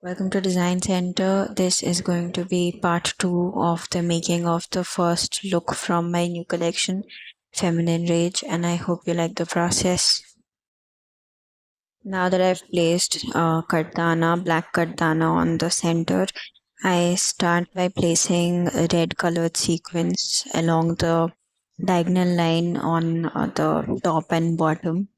Welcome to Design Center. This is going to be part two of the making of the first look from my new collection, Feminine Rage, and I hope you like the process. Now that I've placed black kardana on the center, I start by placing red colored sequins along the diagonal line on the top and bottom.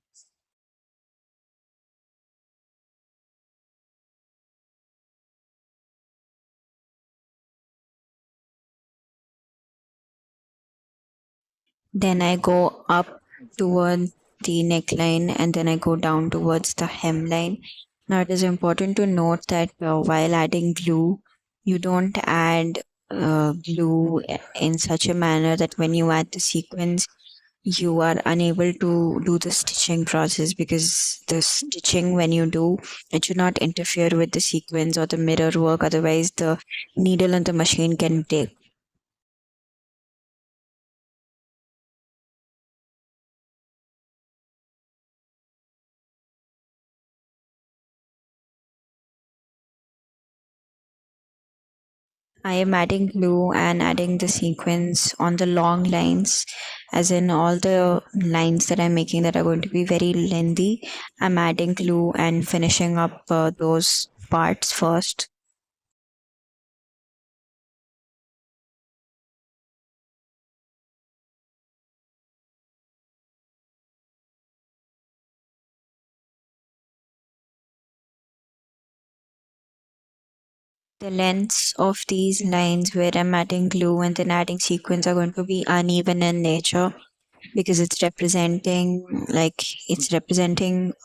Then I go up toward the neckline and then I go down towards the hemline. Now it is important to note that while adding glue, you don't add glue in such a manner that when you add the sequins, you are unable to do the stitching process because the stitching when you do it should not interfere with the sequins or the mirror work, otherwise the needle on the machine can break. I am adding glue and adding the sequins on the long lines, as in all the lines that I'm making that are going to be very lengthy. I'm adding glue and finishing up those parts first. The lengths of these lines where I'm adding glue and then adding sequins are going to be uneven in nature because it's representing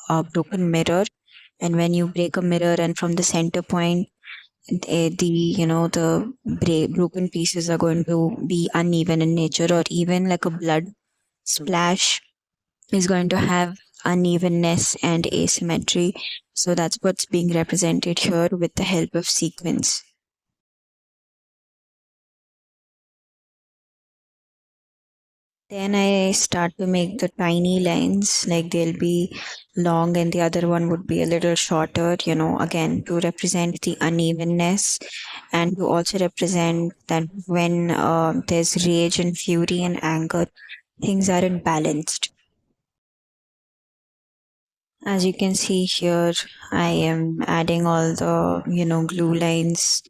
a broken mirror, and when you break a mirror and from the center point the broken pieces are going to be uneven in nature, or even like a blood splash is going to have unevenness and asymmetry. So that's what's being represented here with the help of sequins. Then I start to make the tiny lines, like they'll be long and the other one would be a little shorter, again to represent the unevenness and to also represent that when there's rage and fury and anger, things aren't balanced. As you can see here, I am adding all the, glue lines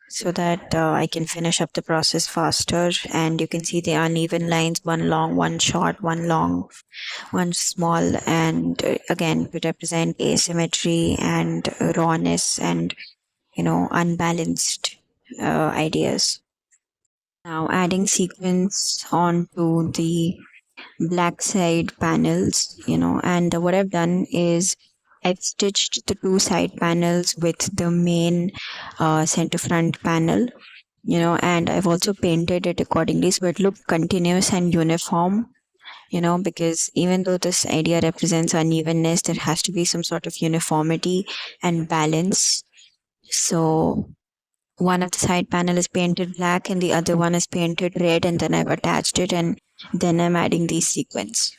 so that I can finish up the process faster. And you can see the uneven lines, one long, one short, one long, one small, and again to represent asymmetry and rawness and, unbalanced ideas. Now adding sequence onto the black side panels, and what I've done is I've stitched the two side panels with the main center front panel, and I've also painted it accordingly so it looked continuous and uniform, because even though this idea represents unevenness, there has to be some sort of uniformity and balance. So one of the side panel is painted black and the other one is painted red, and then I've attached it and then I'm adding these sequins.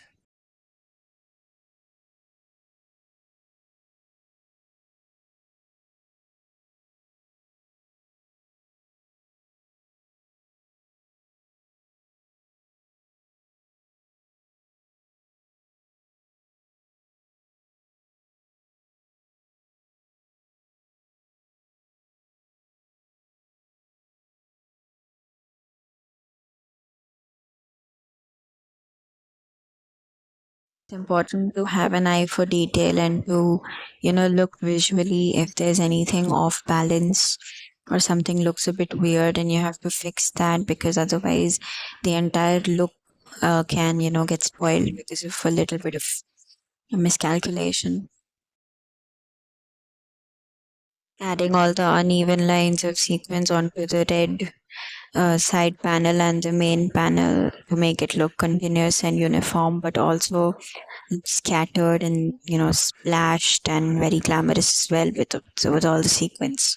It's important to have an eye for detail and to, look visually if there's anything off balance or something looks a bit weird, and you have to fix that because otherwise the entire look can, get spoiled because of a little bit of miscalculation. Adding all the uneven lines of sequence onto the red side panel and the main panel to make it look continuous and uniform, but also scattered and splashed and very glamorous as well with all the sequins.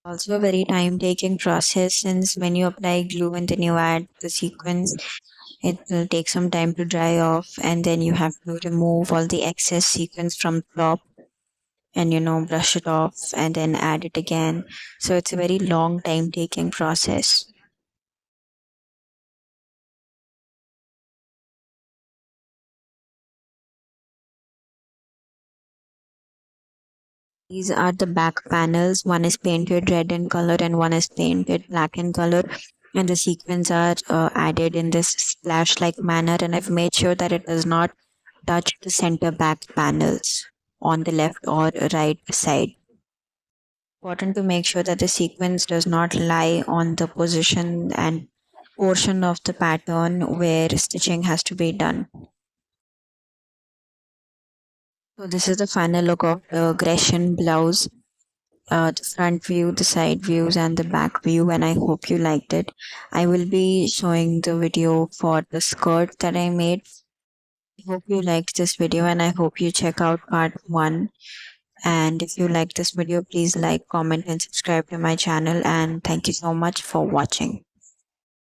Also a very time taking process, since when you apply glue and then you add the sequins, it will take some time to dry off, and then you have to remove all the excess sequins from top and brush it off and then add it again. So it's a very long time taking process. These are the back panels. One is painted red in color and one is painted black in color. And the sequins are added in this splash like manner. And I've made sure that it does not touch the center back panels on the left or right side. Important to make sure that the sequence does not lie on the position and portion of the pattern where stitching has to be done. So this is the final look of the Grecian blouse, the front view, the side views, and the back view, and I hope you liked it. I will be showing the video for the skirt that I made. I hope you liked this video, and I hope you check out part 1. And if you like this video, please like, comment, and subscribe to my channel. And thank you so much for watching.